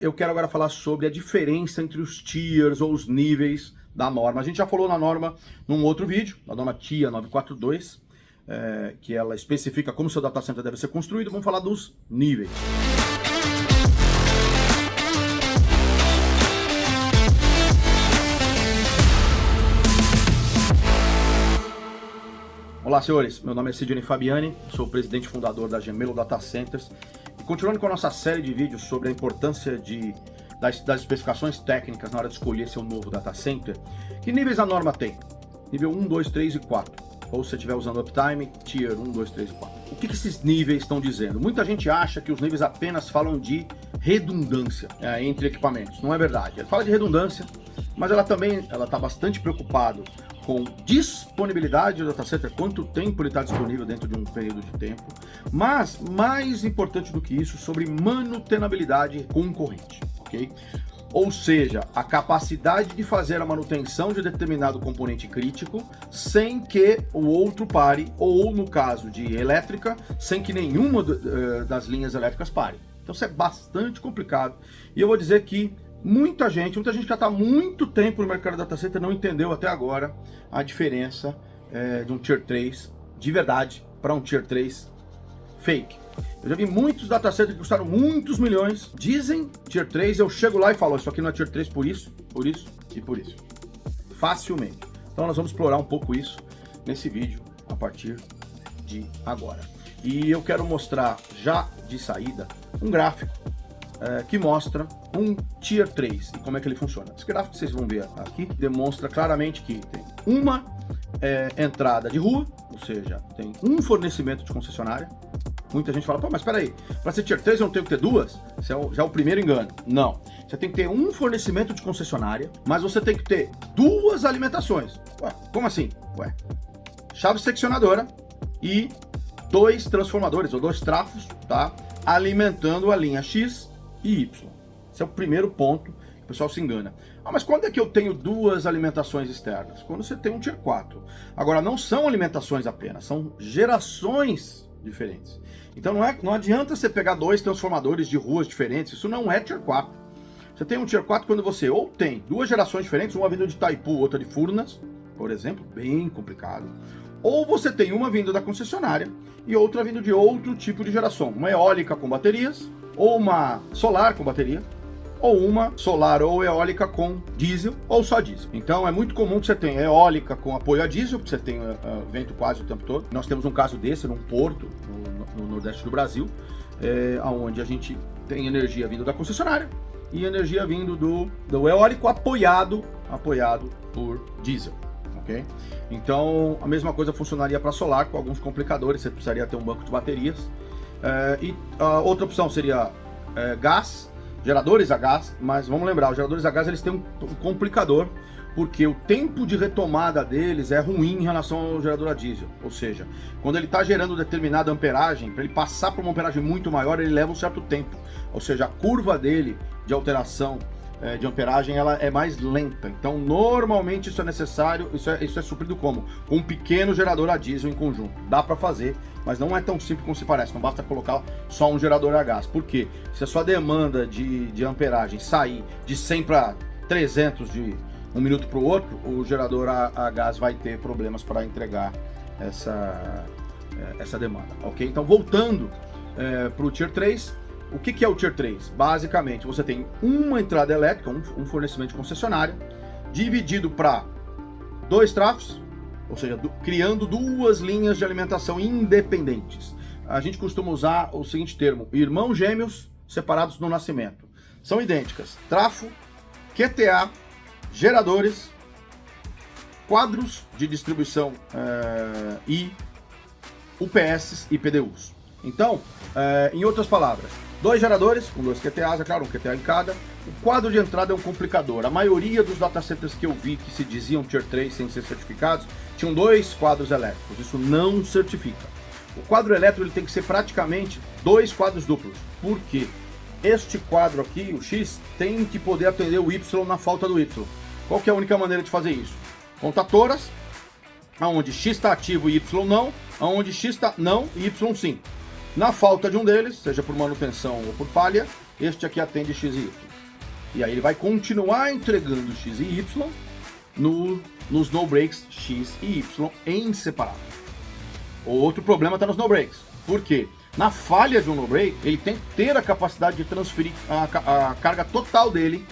Eu quero agora falar sobre a diferença entre os tiers ou os níveis da norma. A gente já falou na norma num outro vídeo, na norma TIA 942, que ela especifica como seu data center deve ser construído. Vamos falar dos níveis. Olá, senhores. Meu nome é Sidney Fabiani, sou o presidente e fundador da Gemelo Data Centers. E continuando com a nossa série de vídeos sobre a importância das especificações técnicas na hora de escolher seu novo data center, que níveis a norma tem? Nível 1, 2, 3 e 4. Ou se você estiver usando Uptime, Tier 1, 2, 3 e 4. O que esses níveis estão dizendo? Muita gente acha que os níveis apenas falam de redundância entre equipamentos. Não é verdade. Ele fala de redundância, mas ela também está bastante preocupado com disponibilidade do data center, quanto tempo ele está disponível dentro de um período de tempo, mas mais importante do que isso, sobre manutenabilidade concorrente, ok? Ou seja, a capacidade de fazer a manutenção de determinado componente crítico sem que o outro pare, ou no caso de elétrica, sem que nenhuma das linhas elétricas pare. Então isso é bastante complicado, e eu vou dizer que muita gente que já está há muito tempo no mercado data center não entendeu até agora a diferença de um Tier 3 de verdade para um Tier 3 fake. Eu já vi muitos data centers que custaram muitos milhões, dizem Tier 3, eu chego lá e falo, isso aqui não é Tier 3 por isso e por isso. Facilmente. Então nós vamos explorar um pouco isso nesse vídeo a partir de agora. E eu quero mostrar já de saída um gráfico que mostra um Tier 3 e como é que ele funciona. Esse gráfico que vocês vão ver aqui demonstra claramente que tem uma entrada de rua, ou seja, tem um fornecimento de concessionária. Muita gente fala, pô, mas espera aí, para ser Tier 3 eu não tenho que ter duas? Esse já é o primeiro engano. Não, você tem que ter um fornecimento de concessionária, mas você tem que ter duas alimentações. Ué, como assim? Ué, chave seccionadora e dois transformadores, ou dois trafos, tá? Alimentando a linha X e Y. Esse é o primeiro ponto que o pessoal se engana. Ah, mas quando é que eu tenho duas alimentações externas? Quando você tem um Tier 4. Agora, não são alimentações apenas, são gerações diferentes. Então não adianta você pegar dois transformadores de ruas diferentes, isso não é Tier 4. Você tem um Tier 4 quando você ou tem duas gerações diferentes, uma vindo de Itaipu, outra de Furnas, por exemplo, bem complicado. Ou você tem uma vindo da concessionária e outra vindo de outro tipo de geração, uma eólica com baterias, ou uma solar com bateria, ou uma solar ou eólica com diesel, ou só diesel. Então é muito comum que você tenha eólica com apoio a diesel, porque você tem vento quase o tempo todo. Nós temos um caso desse num porto, no nordeste do Brasil, onde a gente tem energia vindo da concessionária e energia vindo do eólico apoiado por diesel. Okay? Então a mesma coisa funcionaria para solar com alguns complicadores, você precisaria ter um banco de baterias. E a outra opção seria gás, geradores a gás, mas vamos lembrar, os geradores a gás eles têm um complicador, porque o tempo de retomada deles é ruim em relação ao gerador a diesel, ou seja, quando ele está gerando determinada amperagem, para ele passar para uma amperagem muito maior, ele leva um certo tempo, ou seja, a curva dele de alteração de amperagem ela é mais lenta. Então normalmente isso é necessário, isso é suprido como? Com um pequeno gerador a diesel em conjunto. Dá para fazer, mas não é tão simples como se parece, não basta colocar só um gerador a gás. Por quê? Se a sua demanda de amperagem sair de 100 para 300 de um minuto para o outro, o gerador a gás vai ter problemas para entregar essa demanda, ok? Então voltando para o Tier 3, o que é o Tier 3? Basicamente, você tem uma entrada elétrica, um fornecimento de concessionária, dividido para dois trafos, ou seja, criando duas linhas de alimentação independentes. A gente costuma usar o seguinte termo, irmãos gêmeos separados no nascimento. São idênticas, trafo, QTA, geradores, quadros de distribuição e UPS e PDUs. Então, em outras palavras, dois geradores, com dois QTAs, é claro, um QTA em cada. O quadro de entrada é um complicador. A maioria dos data centers que eu vi que se diziam Tier 3 sem ser certificados, tinham dois quadros elétricos. Isso não certifica. O quadro elétrico ele tem que ser praticamente dois quadros duplos. Por quê? Este quadro aqui, o X, tem que poder atender o Y na falta do Y. Qual que é a única maneira de fazer isso? Contatoras, onde X está ativo e Y não, onde X está não e Y sim. Na falta de um deles, seja por manutenção ou por falha, este aqui atende X e Y. E aí ele vai continuar entregando X e Y nos no breaks X e Y em separado. O outro problema está nos no breaks. Por quê? Na falha de um no break, ele tem que ter a capacidade de transferir a carga total dele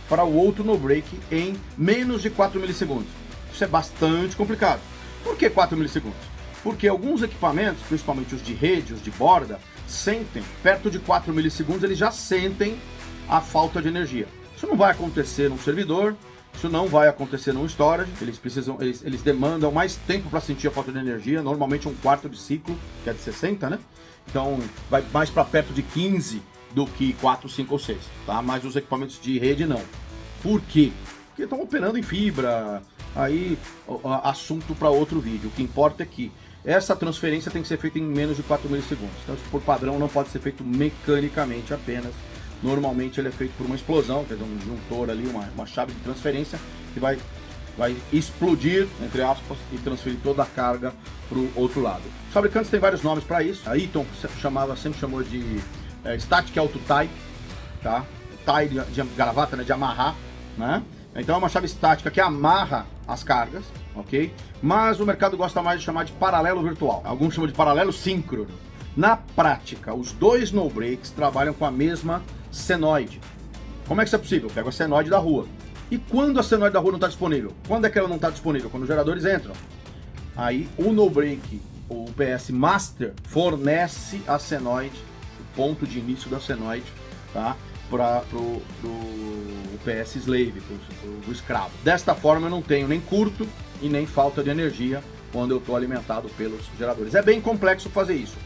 para o outro no break em menos de 4 milissegundos. Isso é bastante complicado. Por que 4 milissegundos? Porque alguns equipamentos, principalmente os de rede, os de borda, sentem, perto de 4 milissegundos, eles já sentem a falta de energia. Isso não vai acontecer num servidor, isso não vai acontecer num storage, eles demandam mais tempo para sentir a falta de energia, normalmente 1/4 de ciclo, que é de 60, né? Então vai mais para perto de 15 do que 4, 5 ou 6, tá? Mas os equipamentos de rede não. Por quê? Porque estão operando em fibra, aí assunto para outro vídeo. O que importa é que essa transferência tem que ser feita em menos de 4 milissegundos. Então, por padrão, não pode ser feito mecanicamente apenas. Normalmente ele é feito por uma explosão, quer dizer, um disjuntor ali, uma chave de transferência que vai explodir, entre aspas, e transferir toda a carga para o outro lado. Os fabricantes têm vários nomes para isso. A Eaton sempre chamou de Static Auto Tie, tá? Tie de gravata, né? De amarrar, né? Então é uma chave estática que amarra as cargas, ok? Mas o mercado gosta mais de chamar de paralelo virtual. Alguns chamam de paralelo síncrono. Na prática, os dois no breaks trabalham com a mesma senoide. Como é que isso é possível? Eu pego a senoide da rua. E quando a senoide da rua não está disponível? Quando é que ela não está disponível? Quando os geradores entram. Aí o no break, o UPS Master, fornece a senoide, o ponto de início da senoide, tá? Para o UPS Slave, para o escravo. Desta forma eu não tenho nem curto e nem falta de energia quando eu estou alimentado pelos geradores. É bem complexo fazer isso.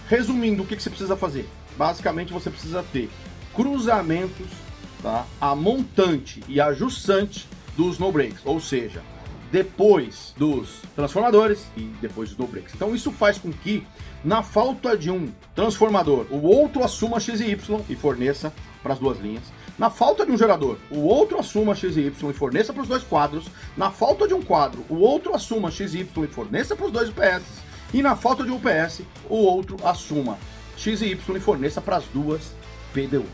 Resumindo, o que você precisa fazer? Basicamente você precisa ter cruzamentos, tá? A montante e a justante dos no breaks, ou seja, depois dos transformadores e depois dos no breaks. Então isso faz com que, na falta de um transformador, o outro assuma X e Y e forneça para as duas linhas. Na falta de um gerador, o outro assuma X e Y e forneça para os dois quadros. Na falta de um quadro, o outro assuma X e Y e forneça para os dois UPS. E na falta de um UPS, o outro assuma X e Y e forneça para as duas PDU.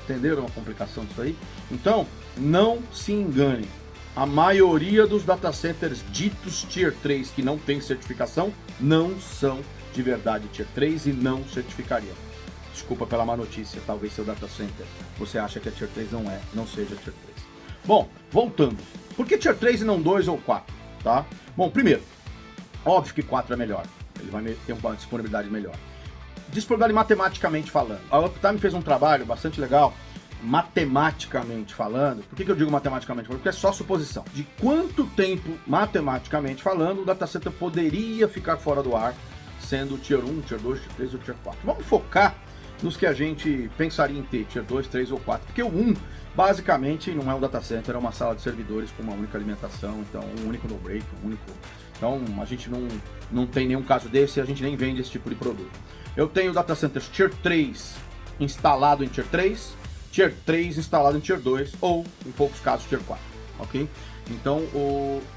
Entenderam a complicação disso aí? Então, não se engane. A maioria dos data centers ditos Tier 3 que não tem certificação não são de verdade Tier 3 e não certificariam. Desculpa pela má notícia, talvez seu data center você acha que a Tier 3 não seja Tier 3. Bom, voltando. Por que Tier 3 e não 2 ou 4? Tá? Bom, primeiro, óbvio que 4 é melhor. Ele vai ter uma disponibilidade melhor. Disponibilidade matematicamente falando. A Uptime fez um trabalho bastante legal, matematicamente falando. Por que eu digo matematicamente falando? Porque é só suposição. De quanto tempo, matematicamente falando, o data center poderia ficar fora do ar, sendo Tier 1, Tier 2, Tier 3 ou Tier 4. Vamos focar nos que a gente pensaria em ter, Tier 2, 3 ou 4. Porque o 1, basicamente, não é um data center, é uma sala de servidores com uma única alimentação, então um único no break, um único... Então a gente não tem nenhum caso desse e a gente nem vende esse tipo de produto. Eu tenho data centers Tier 3 instalado em Tier 3, Tier 3 instalado em Tier 2 ou, em poucos casos, Tier 4, ok? Então,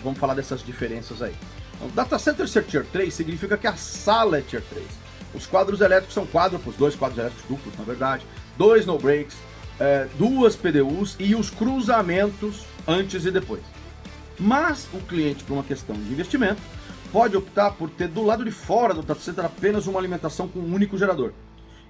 vamos falar dessas diferenças aí. Então, data center ser Tier 3 significa que a sala é Tier 3. Os quadros elétricos são quádruplos, 2 quadros elétricos duplos, na verdade, 2 no breaks, 2 PDUs e os cruzamentos antes e depois. Mas o cliente, por uma questão de investimento, pode optar por ter do lado de fora do data center apenas uma alimentação com um único gerador.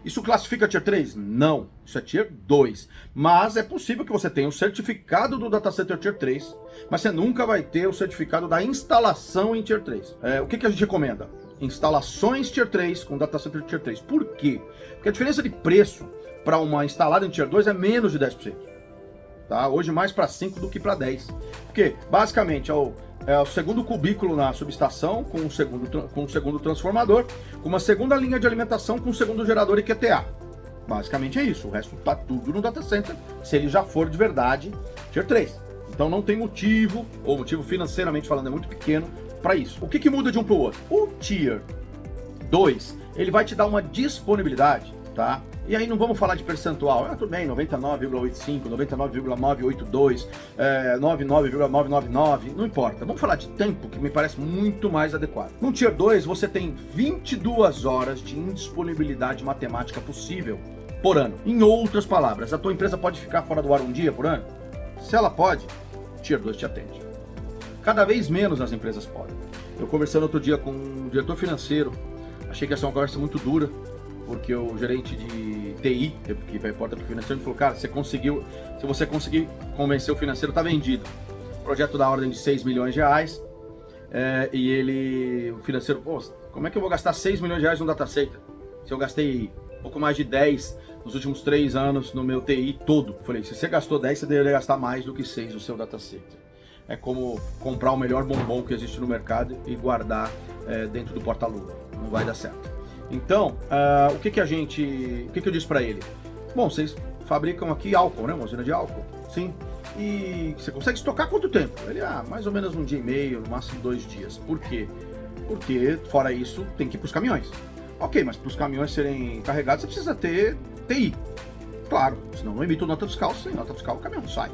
Isso classifica Tier 3? Não, isso é Tier 2. Mas é possível que você tenha o certificado do data center Tier 3, mas você nunca vai ter o certificado da instalação em Tier 3. O que a gente recomenda? Instalações Tier 3 com data center Tier 3. Por quê? Porque a diferença de preço para uma instalada em Tier 2 é menos de 10%. Tá? Hoje mais para 5 do que para 10. Porque basicamente é o segundo cubículo na subestação com um segundo transformador, com uma segunda linha de alimentação com um segundo gerador e QTA. Basicamente é isso. O resto tá tudo no data center, se ele já for de verdade Tier 3. Então não tem motivo, ou motivo financeiramente falando é muito pequeno para isso. O que muda de um para o outro? O Tier 2, ele vai te dar uma disponibilidade, tá? E aí não vamos falar de percentual, tudo bem, 99,85, 99,982, 99,999, não importa. Vamos falar de tempo, que me parece muito mais adequado. No Tier 2, você tem 22 horas de indisponibilidade matemática possível por ano. Em outras palavras, a tua empresa pode ficar fora do ar um dia por ano? Se ela pode, Tier 2 te atende. Cada vez menos as empresas podem. Eu conversando outro dia com um diretor financeiro, achei que ia ser uma conversa muito dura, porque o gerente de TI, que reporta para o financeiro, falou, cara, se você conseguir convencer o financeiro, tá vendido. Projeto da ordem de 6 milhões de reais, e o financeiro, pô, como é que eu vou gastar 6 milhões de reais no data center? Se eu gastei pouco mais de 10 nos últimos 3 anos no meu TI todo. Eu falei, se você gastou 10, você deveria gastar mais do que 6 no seu data center. É como comprar o melhor bombom que existe no mercado e guardar dentro do porta-luva. Não vai dar certo. Então, o que eu disse para ele? Bom, vocês fabricam aqui álcool, né? Uma usina de álcool. Sim. E você consegue estocar quanto tempo? Ele, mais ou menos um dia e meio, no máximo 2 dias. Por quê? Porque, fora isso, tem que ir para os caminhões. Ok, mas para os caminhões serem carregados, você precisa ter TI. Claro, senão não emito nota fiscal, sem nota fiscal o caminhão sai.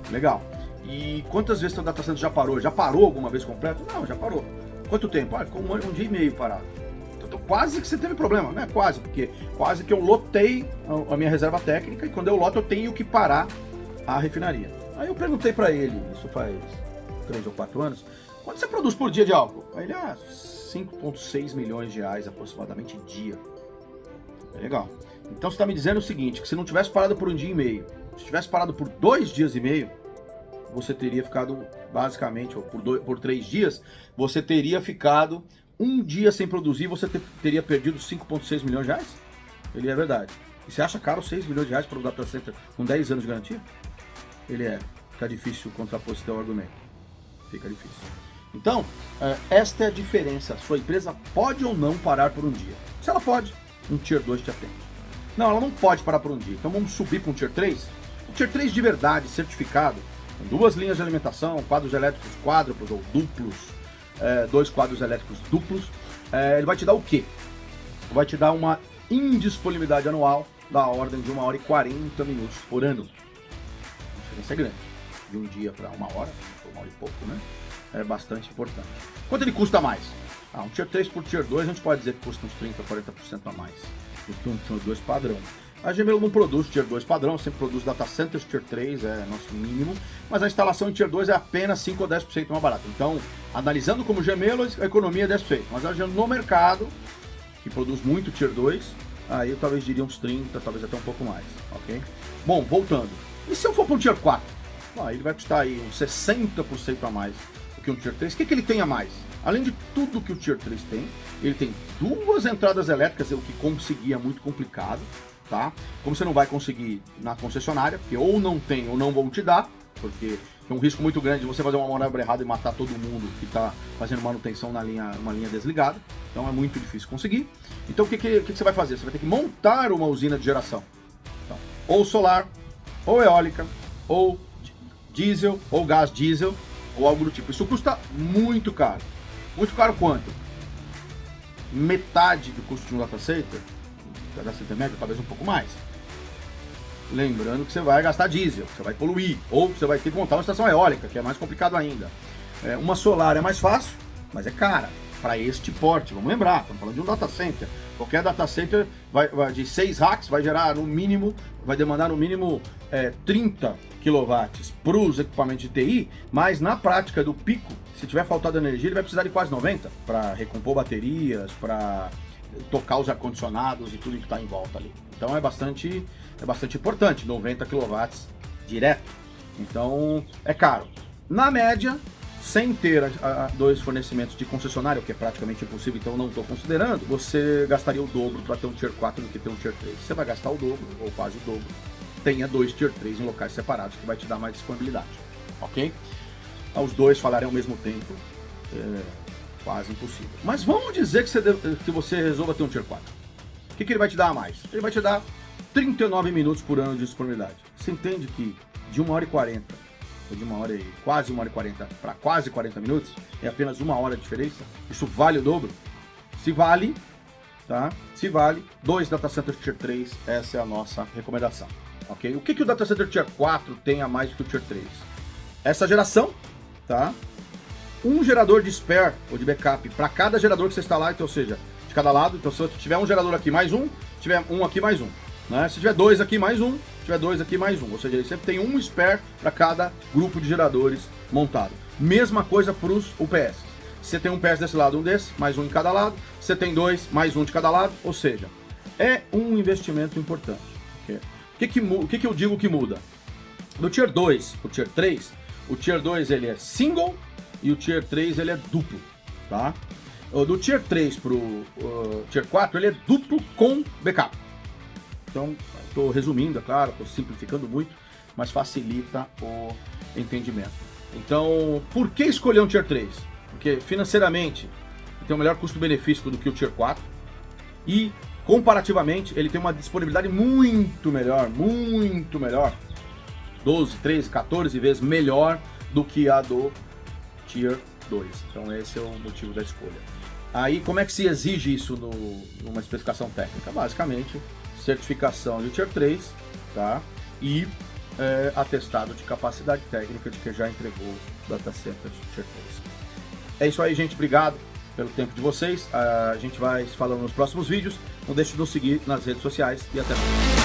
Legal. E quantas vezes seu data center já parou? Já parou alguma vez completo? Não, já parou. Quanto tempo? Ficou um dia e meio parado. Então, quase que você teve problema, né? Quase, porque quase que eu lotei a minha reserva técnica e quando eu loto eu tenho que parar a refinaria. Aí eu perguntei para ele, isso faz 3 ou 4 anos, quanto você produz por dia de álcool? Aí ele, 5,6 milhões de reais aproximadamente dia. É legal. Então você está me dizendo o seguinte, que se não tivesse parado por um dia e meio, se tivesse parado por 2 dias e meio, você teria ficado basicamente, ou por 3 dias, você teria ficado um dia sem produzir, você teria perdido 5,6 milhões de reais? Ele é verdade. E você acha caro 6 milhões de reais para o data center com 10 anos de garantia? Ele é. Fica difícil contrapor esse teu argumento. Fica difícil. Então, esta é a diferença. A sua empresa pode ou não parar por um dia. Se ela pode, um Tier 2 te atende. Não, ela não pode parar por um dia. Então vamos subir para um Tier 3. Um Tier 3 de verdade, certificado, com 2 linhas de alimentação, quadros elétricos quádruplos ou duplos, 2 quadros elétricos duplos. Ele vai te dar o quê? Vai te dar uma indisponibilidade anual da ordem de 1 hora e 40 minutos por ano. A diferença é grande. De um dia para 1 hora, ou 1 hora e pouco, né? É bastante importante. Quanto ele custa mais? Um Tier 3 por Tier 2 a gente pode dizer que custa uns 30, 40% a mais do que um Tier 2 padrão. A Gemelo não produz Tier 2 padrão, sempre produz data centers Tier 3, é nosso mínimo, mas a instalação em Tier 2 é apenas 5 ou 10% mais barata. Então, analisando como Gemelo, a economia é 10%, mas no mercado, que produz muito Tier 2, aí eu talvez diria uns 30, talvez até um pouco mais, ok? Bom, voltando. E se eu for para um Tier 4? Ele vai custar aí uns 60% a mais do que um Tier 3. O que ele tem a mais? Além de tudo que o Tier 3 tem, ele tem 2 entradas elétricas, o que conseguir é muito complicado, tá? Como você não vai conseguir na concessionária, porque ou não tem ou não vão te dar, porque tem um risco muito grande de você fazer uma manobra errada e matar todo mundo que está fazendo manutenção na uma linha desligada. Então é muito difícil conseguir. Então o que você vai fazer? Você vai ter que montar uma usina de geração. Então, ou solar, ou eólica, ou diesel, ou gás diesel, ou algo do tipo. Isso custa muito caro. Muito caro quanto? Metade do custo de um data center? Data center médio, talvez um pouco mais. Lembrando que você vai gastar diesel, você vai poluir, ou você vai ter que montar uma estação eólica, que é mais complicado ainda. Uma solar é mais fácil, mas é cara para este porte. Vamos lembrar, estamos falando de um data center. Qualquer data center de 6 racks vai gerar no mínimo, vai demandar no mínimo 30 kW para os equipamentos de TI, mas na prática do pico, se tiver faltado energia, ele vai precisar de quase 90 para recompor baterias, para tocar os ar-condicionados e tudo que está em volta ali. Então é bastante importante, 90 kW direto. Então é caro. Na média, sem ter 2 fornecimentos de concessionária, o que é praticamente impossível, então não estou considerando, você gastaria o dobro para ter um Tier 4 do que ter um Tier 3. Você vai gastar o dobro, ou quase o dobro. Tenha 2 Tier 3 em locais separados, que vai te dar mais disponibilidade. Ok? Os 2 falarem ao mesmo tempo, quase impossível. Mas vamos dizer que você resolva ter um Tier 4. O que ele vai te dar a mais? Ele vai te dar 39 minutos por ano de disponibilidade. Você entende que de 1 hora e 40, ou de 1 hora e quase 1 hora e 40 para quase 40 minutos, é apenas 1 hora de diferença? Isso vale o dobro? Se vale, tá? Se vale, 2 data centers Tier 3, essa é a nossa recomendação. Ok? O que o data center Tier 4 tem a mais do que o Tier 3? Essa geração, tá? Um gerador de spare ou de backup para cada gerador que você instalar, então, ou seja, de cada lado. Então, se eu tiver um gerador aqui mais um, tiver um aqui mais um. né? Se tiver 2 aqui, mais um. Se tiver 2 aqui, mais um. Ou seja, ele sempre tem um spare para cada grupo de geradores montado. Mesma coisa para os UPS. Você tem um PS desse lado, um desse, mais um em cada lado. Você tem 2, mais um de cada lado. Ou seja, é um investimento importante. O que eu digo que muda? Do Tier 2 para o Tier 3, o Tier 2 ele é single e o Tier 3 ele é duplo, tá? Do Tier 3 para o Tier 4 ele é duplo com backup. Então, estou resumindo, é claro, estou simplificando muito, mas facilita o entendimento. Então, por que escolher um Tier 3? Porque financeiramente ele tem um melhor custo-benefício do que o Tier 4 e comparativamente ele tem uma disponibilidade muito melhor, 12, 13, 14 vezes melhor do que a do Tier 2. Então esse é o motivo da escolha. Aí como é que se exige isso numa especificação técnica? Basicamente, certificação de Tier 3, tá? E atestado de capacidade técnica de que já entregou data center Tier 3. É isso aí, gente. Obrigado pelo tempo de vocês. A gente vai se falando nos próximos vídeos. Não deixe de nos seguir nas redes sociais e até mais.